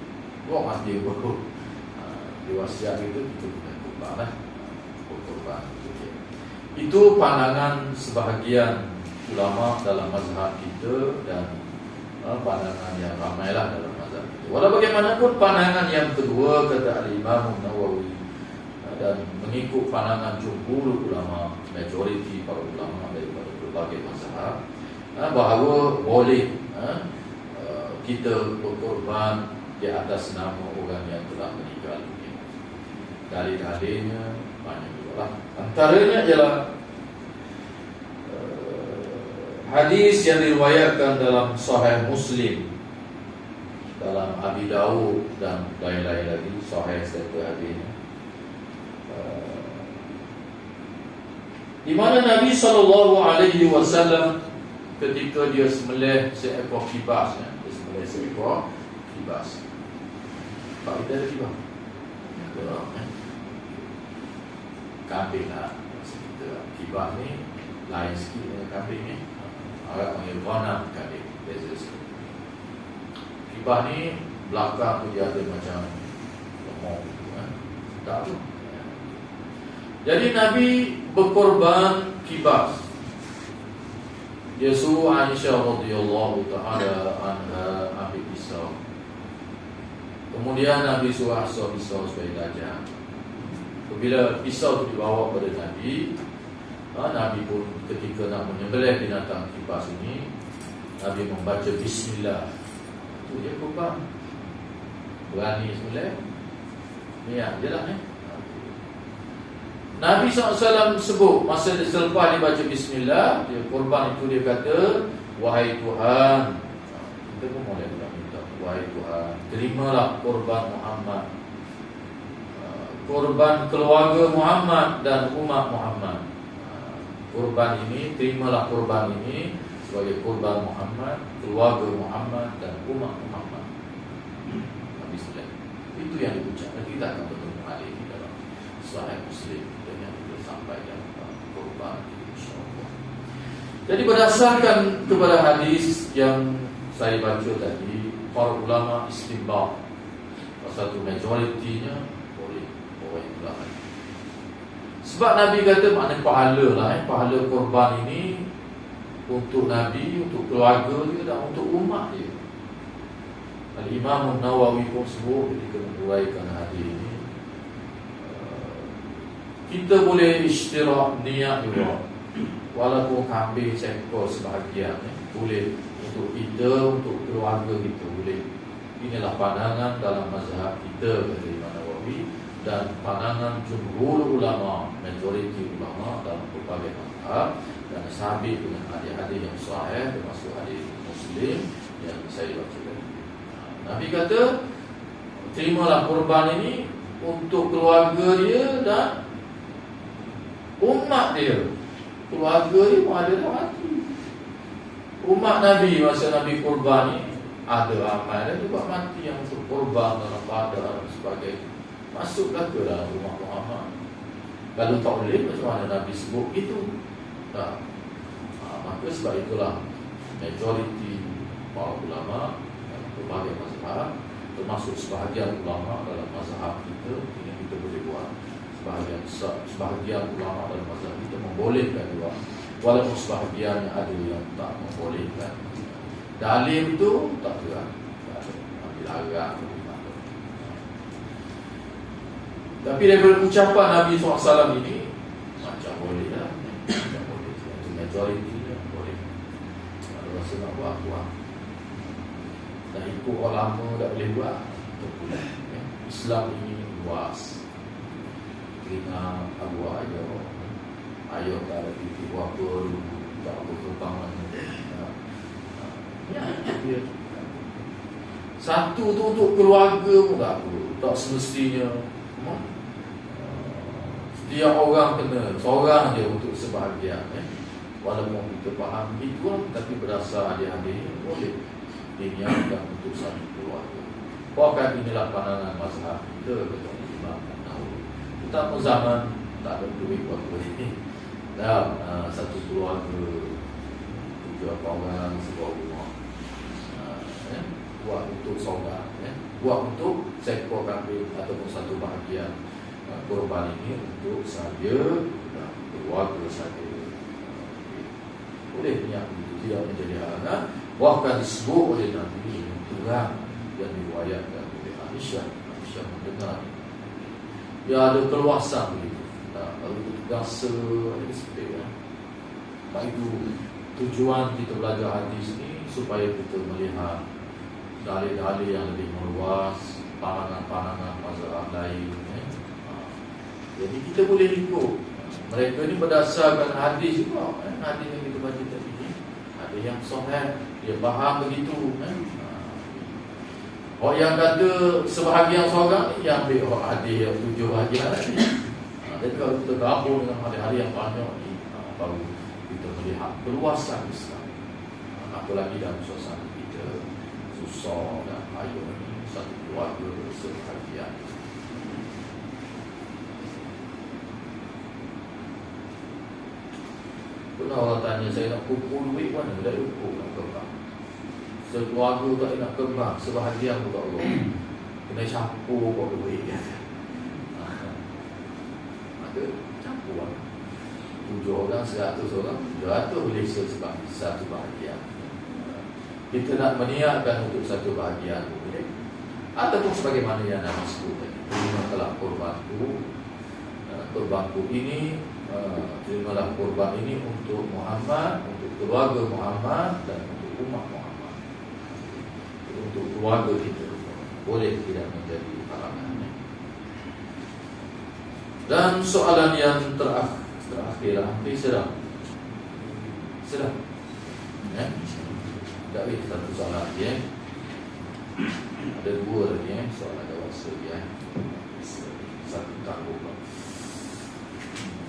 Buat mati baru dia wasiat itu kena kurban lah, kurban. Itu pandangan sebahagian ulama dalam mazhab kita dan pandangan yang ramailah dalam mazhab kita. Walau bagaimanapun pandangan yang kedua kata Al-Imam Nawawi dan mengikut pandangan jumhur ulama, majoriti para ulama daripada berbagai mazhab, bahawa boleh kita berkorban di atas nama orang yang telah meninggal dunia. Dalil-dalilnya banyak juga lah. Antaranya ialah hadis yang diriwayatkan dalam Sahih Muslim, dalam Abi Daud dan lain-lain lagi Sahih serta hadisnya, di mana Nabi SAW ketika dia sembelih seekor kibas, dia sembelih seekor kibas. Pak kita ada kibas? Kambing lah. Kibas ni lain sikit dengan kambing ni. Agak panggil ghanam kambing. Beza sikit. Kibas ni belakang tu dia ada macam lemong gitu kan. Tak tu. Jadi Nabi berkorban kibas. Dia suruh Aisyah radhiyallahu taala anha ambil pisau. Kemudian Nabi suruh asal pisau supaya tajam. Bila pisau itu dibawa pada Nabi, Nabi pun ketika nak menyembelih binatang kibas ini, Nabi membaca Bismillah. Itu dia korban. Berani sembelih. Niat je lah ni. Nabi SAW sebut masa selepas dia baca Bismillah, dia korban itu dia kata, wahai Tuhan, kita pun boleh minta, wahai Tuhan, terimalah korban Muhammad, korban keluarga Muhammad dan umat Muhammad. Korban ini, terimalah korban ini sebagai korban Muhammad, keluarga Muhammad dan umat Muhammad. Bismillah. Itu yang diucapkan. Kita akan bertemu hari ini dalam Sahih Muslim yang kita sampaikan korban, insyaAllah. Jadi berdasarkan kepada hadis yang saya baca tadi, para ulama istinbat, satu majoritinya boleh itulah. Sebab Nabi kata maknanya pahala lah, pahala korban ini untuk Nabi, untuk keluarga dia dan untuk umat dia. Al-Imam Nawawi pun sebut ketika menguraikan hadis ini, kita boleh istirak niat juga, walaupun kambing seekor sebahagian, boleh untuk kita, untuk keluarga kita boleh. Inilah pandangan dalam mazhab kita, kata Imam Nawawi, dan pandangan jumhur ulama, majoriti ulama dalam berbagai mazhab, dan sabit dengan hadis-hadis yang sahih, termasuk hadis Muslim yang saya baca tadi. Nabi kata, terimalah korban ini untuk keluarga dia dan umat dia. Keluarga dia pun ada dah mati. Umat Nabi masa Nabi korban ni ada amal dan juga mati yang untuk korban dalam badar dan sebagainya. Masuklah ke dalam rumah Muhammad. Kalau tak boleh, macam mana Nabi sebut itu? Maka sebab itulah majoriti para ulama berbagai mazhab, termasuk sebahagian ulama dalam mazhab kita, ini kita boleh buat. Sebahagian ulama dalam mazhab kita membolehkan juga, walaupun sebahagian ada yang tak membolehkan. Dalil itu tak ada, dilarang. Tapi daripada ucapan Nabi SAW ini macam boleh lah, macam boleh. Majoriti boleh. Kalau rasa nak buat. Dan ikut orang lama tak boleh buat, tak boleh. Islam ini luas. Kena Abu Ayah tak ada titik apa, tak apa kebangan. Ya. Satu tu untuk keluarga pun tak apa, tak semestinya. Setiap orang kena, seorang je untuk sebahagian. Walaupun kita faham itu, tapi berdasar hadis-hadis boleh diniatkan untuk satu keluarga. Bahkan inilah pandangan mazhab kita, kata Imam Nawawi. Kita pun zaman tak ada duit buat boleh. Dan satu keluarga 7 orang sebuah rumah, buat untuk saudara, buat untuk seekor kambing ataupun satu bahagian korban ini untuk sahaja keluarga sahaja. Boleh niat itu, tidak menjadi halangan. Bahkan disebut oleh Nabi terang yang diriwayatkan oleh Aisyah. Aisyah mendengar dia ada keluasan begitu. Kalau itu rasa ada seperti Baik itu tujuan kita belajar hadis ini supaya kita melihat dalil-dalil yang lebih meluas, pandangan-pandangan mazhab lain. Jadi kita boleh ikut. Mereka ni berdasarkan hadis juga. Hadis yang kita baca tadi ni, ada yang sahih, dia faham begitu. Orang yang kata sebahagian seorang ni yang ambil hadis yang 7 bahagian tadi. Jadi kalau kita gabung dengan hadis-hadis yang banyak ni, baru kita melihat keluasan Islam. Apalagi dalam suasana kita susah dan payah ni, satu keluarga sebahagian. Pernah orang tanya saya, nak kumpul duit mana? Dah cukup nak kembang. Sekeluarga tak nak kembang, sebahagian pun tak Allah. Kena campur buat duit kata. Maka campur lah. 7 orang, 100 orang, 700 boleh sebab satu bahagian. Kita nak meniatkan untuk satu bahagian boleh. Ataupun sebagaimana yang Nabi sebut tadi, terimalah korbanku. Korbanku ini, terimalah korban ini untuk Muhammad, untuk keluarga Muhammad dan untuk umat Muhammad, untuk keluarga kita. Boleh tidak menjadi halangan. Dan soalan yang terakhir, hampir sedang tak boleh satu soalan lagi. Ada 2 lagi soalan dewasa dia. Satu tangguh.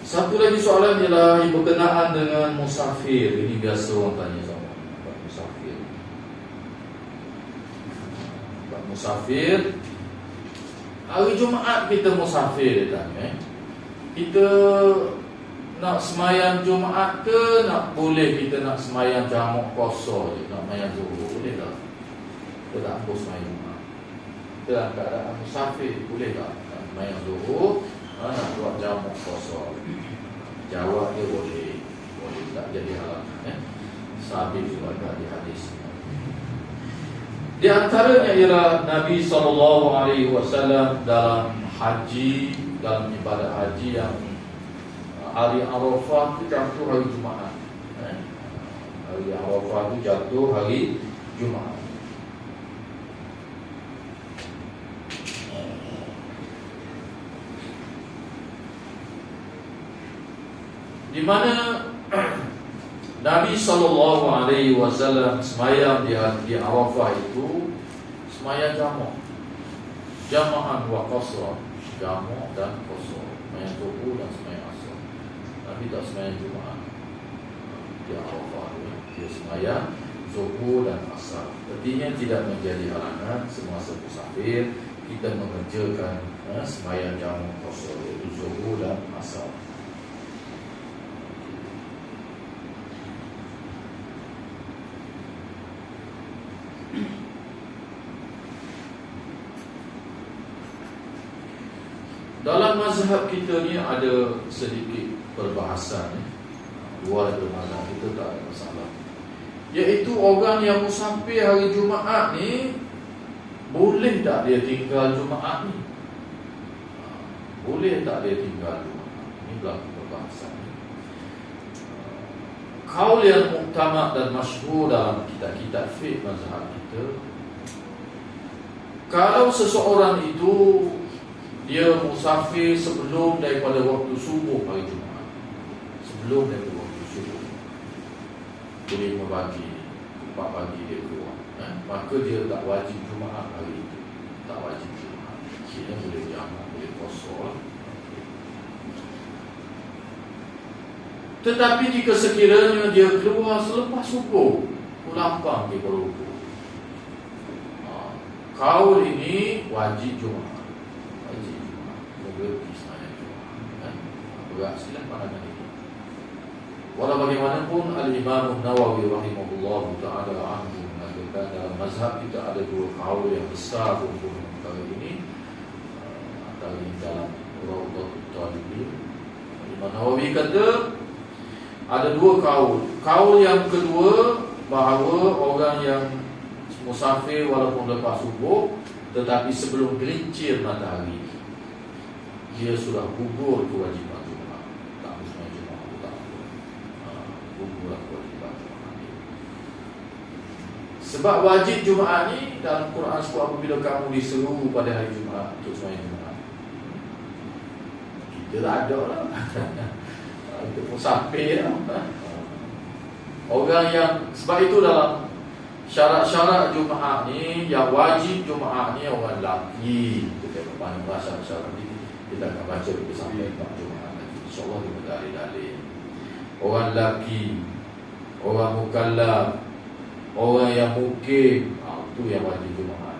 Satu lagi soalan ialah berkenaan dengan musafir. Ini biasa orang tanya sama musafir. Musafir, hari Jumaat kita musafir, dia tanya. Kita nak semayang Jumaat ke nak boleh kita nak semayang jamak kosor je, nak semayang zuhur, boleh tak? Kita tak boleh semayang Jumaat. Dalam keadaan musafir, boleh tak? Nak semayang zuhur, nak buat jamak kosor. Jawab dia boleh. Boleh, tak jadi halangan. Sabit juga ada di hadis. Di antaranya ialah Nabi SAW dalam haji, dalam ibadah haji yang hari Arafah itu jatuh hari Jumaat. Hari Arafah itu jatuh hari Jumaat. Di mana Nabi SAW semayang di Arafah itu semayang jama'an wa qasra, jama' dan qasra, semayang zuhur dan semayang asar. Nabi tak semayang Jumaat di Arafah, dia semayang zuhur dan asar. Artinya tidak menjadi halangan semasa musafir kita mengerjakan semayang jama' qasra, iaitu zuhur dan asar. Dalam mazhab kita ni ada sedikit perbahasan, luar dari mazhab kita tak ada masalah. Iaitu orang yang musafir hari Jumaat ni, boleh tak dia tinggal Jumaat ni? Boleh tak dia tinggal Jumaat? Ini berlaku perbahasan. Kaul yang muktamad dan masyhur dalam kitab-kitab fiqh mazhab kita, kalau seseorang itu dia musafir sebelum daripada waktu subuh hari Jumaat, sebelum daripada waktu subuh, boleh membagi 4 pagi dia keluar, maka dia tak wajib Jumaat hari itu, tak wajib Jumaat. Kira boleh jamak, boleh kosor. Tetapi jika sekiranya dia keluar selepas subuh, pukul 8 dia baru keluar, kaul ini wajib Jumaat. Berat silah pandangan ini. Walau bagaimanapun Al-Imam Nawawi rahimahullah ta'ala anhu mengatakan dalam mazhab kita ada 2 kaul yang besar untuk perkara ini. Antara ini dalam Rawdatul Talibin, Imam Nawawi kata ada 2 kaul. Kaul yang kedua, bahawa orang yang musafir walaupun lepas subuh, tetapi sebelum gelincir matahari, dia sudah gugur kewajiban Jumaat. Tak harus main Jumaat, tak gugurlah kewajiban Jumaat. Sebab wajib Jumaat ni dalam Quran sebut apabila kamu diseru pada hari Jumaat untuk sembahyang Jumaat. Kita tak ada lah. Itu musafir lah. Orang yang, sebab itu dalam syarat-syarat Jumaat ni, yang wajib Jumaat ni orang lelaki. Kita tengok bahasa syarat ni, kita akan baca sampai Jumaat nanti. InsyaAllah kita dalil-dalil. Orang lelaki, orang mukallaf, orang yang mukim, itu yang wajib Jumaat.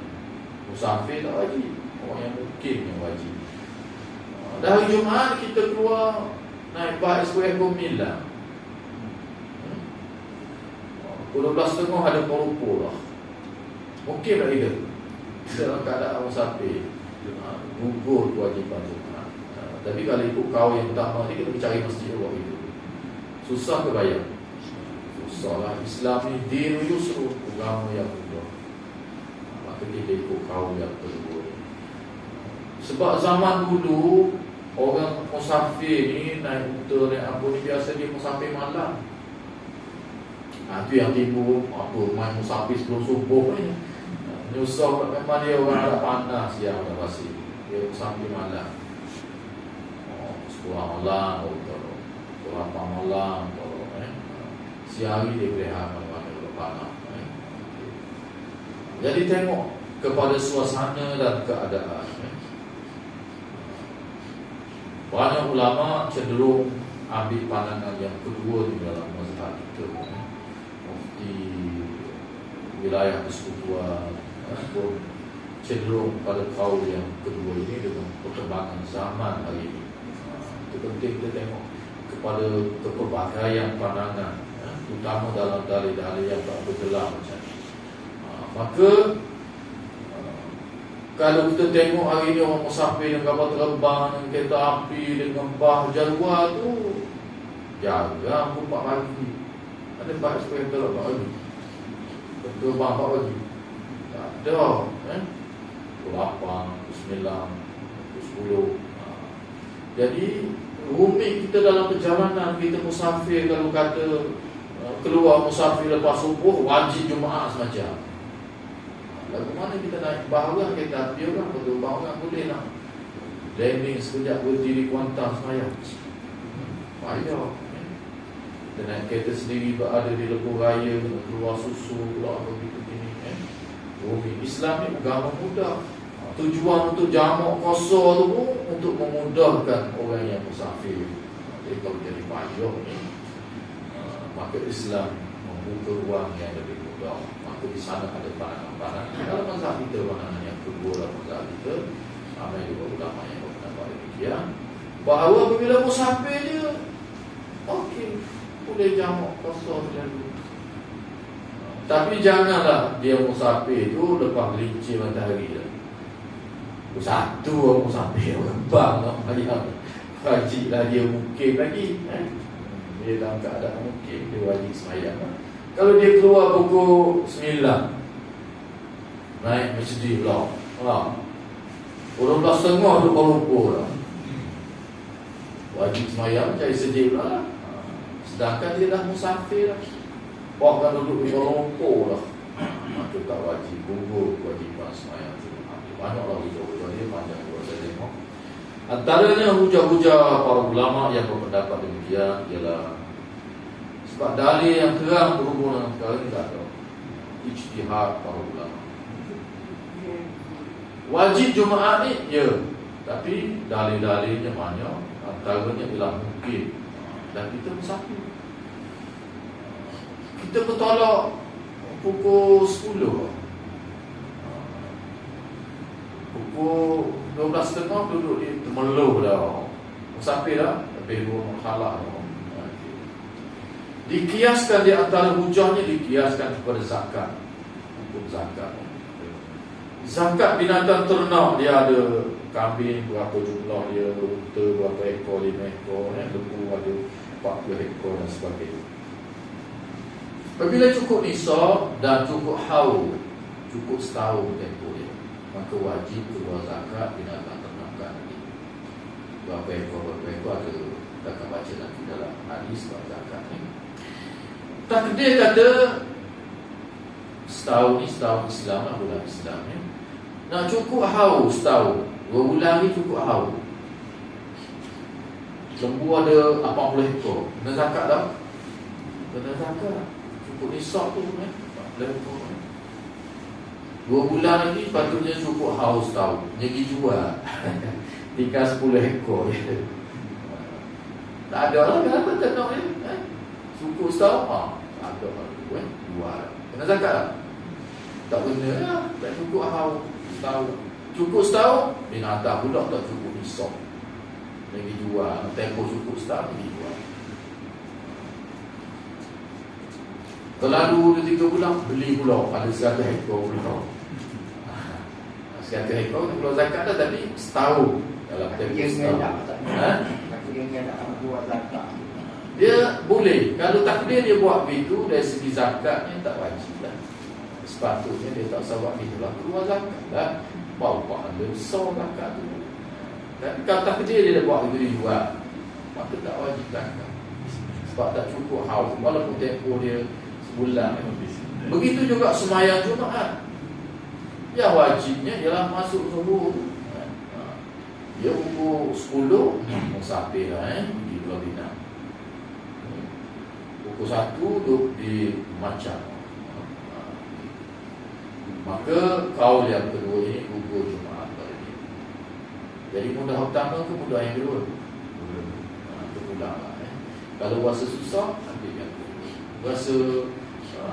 Musafir tak wajib, orang yang mukim yang wajib. Dari Jumaat kita keluar naik bas SKF Gomil lah. 12.30 ada Porupo lah. Mungkin tak kita dalam keadaan musafir, gugur kewajipan Jumaat. Tapi kalau ikut kau yang utama ni, kita cari masjid Allah itu. Susah ke bayar? Susah lah. Islam ni din yusru, agama yang mudah. Maka kita ikut kau yang kedua. Sebab zaman dulu orang musafir ni naik motor, naik apa ni, biasa dia musafir malam. Itu yang timbul apa, main musafir sebelum subuh ni. Nyusah memang dia orang tak panas siang dah pasti. Dia musafir malam. 10 malam atau 8 malam atau siang hari dia berehat mana-mana kalau panas. Jadi tengok kepada suasana dan keadaan. Banyak ulama cenderung ambil pandangan yang kedua di dalam mazhab kita. Mufti wilayah persekutuan pun cenderung pada kaul yang kedua ini dengan perkembangan zaman hari ini. Itu penting kita tengok kepada kepelbagaian pandangan, terutama dalam dalil-dalil yang tak bergelar macam ni. Maka kalau kita tengok hari ni orang musafir dengan kapal terbang, dengan kereta api, dengan bah jaguar tu jarang 4 pagi. Ada bah sepuluh kereta pagi. Terbang 4 pagi. Tak ada. Pukul 8, pukul 9, pukul 10. Jadi rumit kita dalam perjalanan. Kita musafir, kalau kata keluar musafir lepas subuh, wajib Jumaat semacam. Lagu mana kita naik bahagian kereta api orang, betul bahagian boleh nak landing sekejap, berdiri Kuantan semayang. Payah. Kita naik kereta sendiri berada di Lebuh Raya, keluar susu, keluar begitu gini. Islam ni agama mudah. Tujuan untuk jamak kosor tu pun untuk memudahkan orang yang musafir. Jadi kalau jadi payah ni, maka Islam membuka ruang yang lebih mudah. Maka di sana ada pandangan-pandangan. Dalam mazhab kita, pandangan yang kedua dalam mazhab kita, ramai juga ulama yang berpendapat demikian, bahawa apabila musafir dia, okey, boleh jamak kosor dulu. Tapi janganlah dia musafir tu lepas gelincir matahari dah. Satu orang musafir, orang bang nak wajib lah dia mungkin lagi. Dia dalam keadaan mungkin, dia wajib semayang. Kalau dia keluar pukul 9, naik masjid pula, 12.30 tu Porupo lah, wajib semayang, cari sejid pula lah. Sedangkan dia dah musafir lah, bahkan duduk di Porupo lah, maka tak wajib, gugur kewajipan semayang tu. Banyaklah hujah-hujah dia, panjang juga saya tengok. Antaranya hujah-hujah para ulama yang berpendapat demikian ialah sebab dalil yang terang berhubungan dengan perkara ini tak ada. Ijtihad para ulama. Wajib Jumaat ni, ya, tapi dalil-dalilnya banyak. Antaranya ialah mungkin. Dan kita musafir. Kita bertolak pukul 10. Pukul 12.30 duduk di Temeloh dah. Musafir dah, lebih dua halal dah. Dikiaskan di antara hujahnya, dikiaskan kepada zakat. Hukum zakat. Zakat binatang ternak, dia ada kambing berapa jumlah dia, unta berapa ekor, 5 ekor, lembu ada 40 ekor dan sebagainya. Apabila cukup nisab dan cukup haul, cukup setahun tempoh dia, maka wajib keluar zakat binatang ternak tadi. Berapa ekor ada, kita akan baca nanti dalam hadis tentang zakat ni. Takdir kata setahun ni setahun Islam lah, bulan Islam ni. Nak cukup haus setahun, 2 bulan ni cukup haus. Lembu ada 80 ekor, kena zakat tak? Kena zakat. Cukup nisab tu 40 ekor. 2 bulan lagi patutnya cukup haus setahun. Jadi jual. Tinggal 10 ekor je. Tak ada lah, kenapa tak nak ni? Cukup setahun, tak ada lah. Jual. Kena zakat tak? Tak kena lah, tak cukup haus setahun. Cukup setahun, binatang pula tak cukup nisab. Lagi jual, tempoh cukup setahun lagi jual. Terlalu 3 bulan, beli pula ada 100 ekor pula. 100 ekor kalau zakat dah, tapi setahun dalam tempoh setahun. Dia boleh, kalau takdir dia buat begitu, dari segi zakatnya tak wajib lah. Sepatutnya dia tak sabak itulah keluar zakat lah. Bawa ada besar zakat tu. Dan kalau takdir dia dah buat begitu dia jual, maka tak wajib zakat. Sebab tak cukup haus, walaupun tempoh dia sebulan. Begitu juga sembahyang Jumaat. Yang wajibnya ialah masuk subuh. Dia pukul 10 musafir lah di Pulau Pinang. Pukul 1 duduk di Macam. Maka kaul yang kedua ini gugur Jumaat pada dia. Jadi mudah pertama ke mudah yang kedua? Itu mudah lah. Kalau rasa susah, ambil yang kedua. Rasa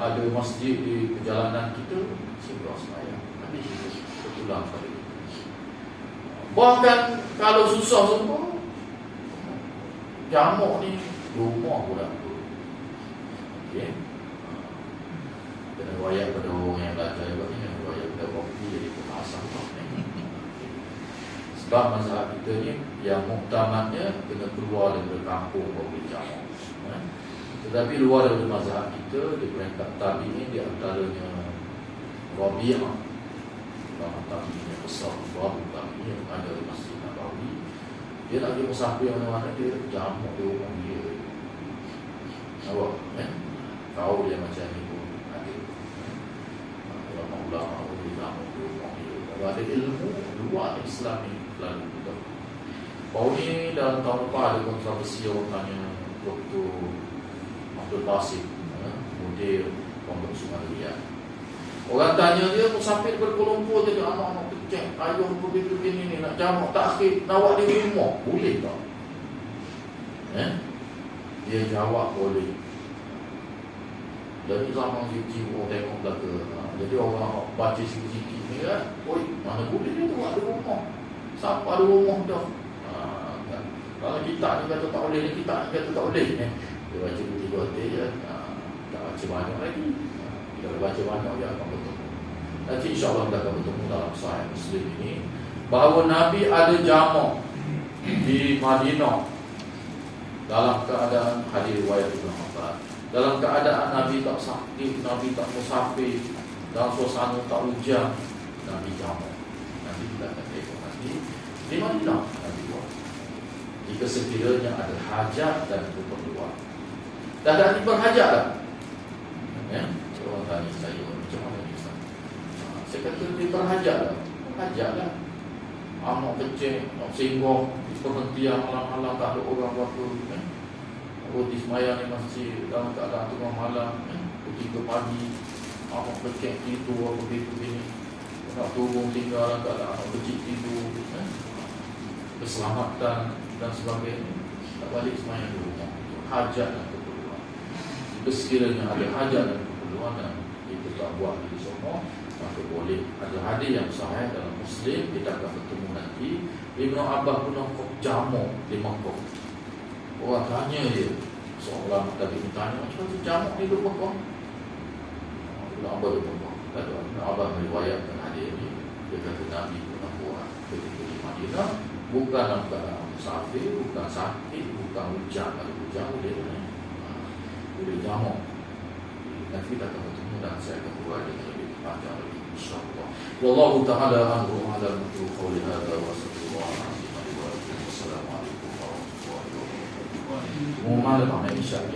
ada masjid di perjalanan kita, segera sembahyang. Habis itu terpulang pada dia. Bahkan kalau susah semua, jamak ni rumah pun tak perlu. Okay. Kena riwayat pada orang yang belajar juga ni, kena riwayat pada waktu jadi pembahasan. Sebab mazhab kita ni yang muktamadnya kena keluar daripada kampung baru boleh jamak. Tetapi luar daripada mazhab kita, di peringkat tabi'in, di antaranya Rabi'ah, ulama tabi'in yang besar, baru tabi'in yang ada di Masjid Nabawi. Dia nak pergi musafir mana-mana, dia jamak di rumah dia. Nampak? Kau yang macam ni pun ada. Ulama-ulama pun dia jamak di rumah dia. Kalau ada ilmu, luar Islam ni lalu kita. Baru ni dalam tahun lepas ada kontroversi orang tanya Dr. Abdul Basit, model Pondok Sungai Riyad. Orang tanya dia, musafir daripada Kuala Lumpur tadi, anak-anak kecil, ayuh begini ni nak jamak takhir, nak buat di rumah, boleh tak? Dia jawab boleh. Jadi zaman sikit orang tengok belakang. Jadi orang baca sikit-sikit ni kan, oi, mana boleh dia tu buat di rumah? Siapa ada rumah dah? Kan? Kalau kita ni kata tak boleh, kita ni kata tak boleh. Dia baca tiga hotel je, tak baca banyak lagi. Kita baca banyak dia akan bertemu. Nanti insyaAllah kita akan bertemu dalam Sahih Muslim ini, bahawa Nabi ada jamak di Madinah dalam keadaan hadis riwayat Ibn Abbas. Dalam keadaan Nabi tak sakit, Nabi tak musafir, dalam suasana tak hujan, Nabi jamak. Nanti kita akan tengok nanti di Madinah Nabi buat. Jika sekiranya ada hajat dan keperluan. Dah ada berhajat tak? Orang tanya saya, macam mana ni Ustaz? Saya kata dia berhajat tak? Hajat lah. Anak kecil, nak singgah di perhentian malam-malam, tak ada orang berapa. Roti semayang ni masjid dalam keadaan tengah malam, pukul 3 pagi, anak kecil tidur, apa begitu-begini. Nak turun tinggal dalam keadaan anak kecil tidur, keselamatan dan sebagainya. Tak balik semayang di rumah. Hajat dan keperluan. Jika sekiranya ada hajat dan keperluan dan kita tak buat ini semua, maka boleh. Ada hadis yang sahih dalam Muslim, kita akan bertemu nanti. Ibn Abbas pun jamak di Makkah. Orang tanya dia, seorang tadi bertanya, macam mana jamak ni di Makkah? Ibn Abbas di Makkah. Ibn Abbas meriwayatkan hadis ini. Dia kata Nabi pernah buat ketika di Madinah, bukan dalam keadaan musafir, bukan sakit, bukan hujan. Kalau hujan boleh jamak. Nanti kita akan bertemu dan saya akan buat dengan lebih panjang lagi, insyaAllah. Wallahu ta'ala anhu ala mutu qawli hadha wa sallallahu alaihi wa sallam. Assalamualaikum warahmatullahi wabarakatuh. Mau malam, insyaAllah.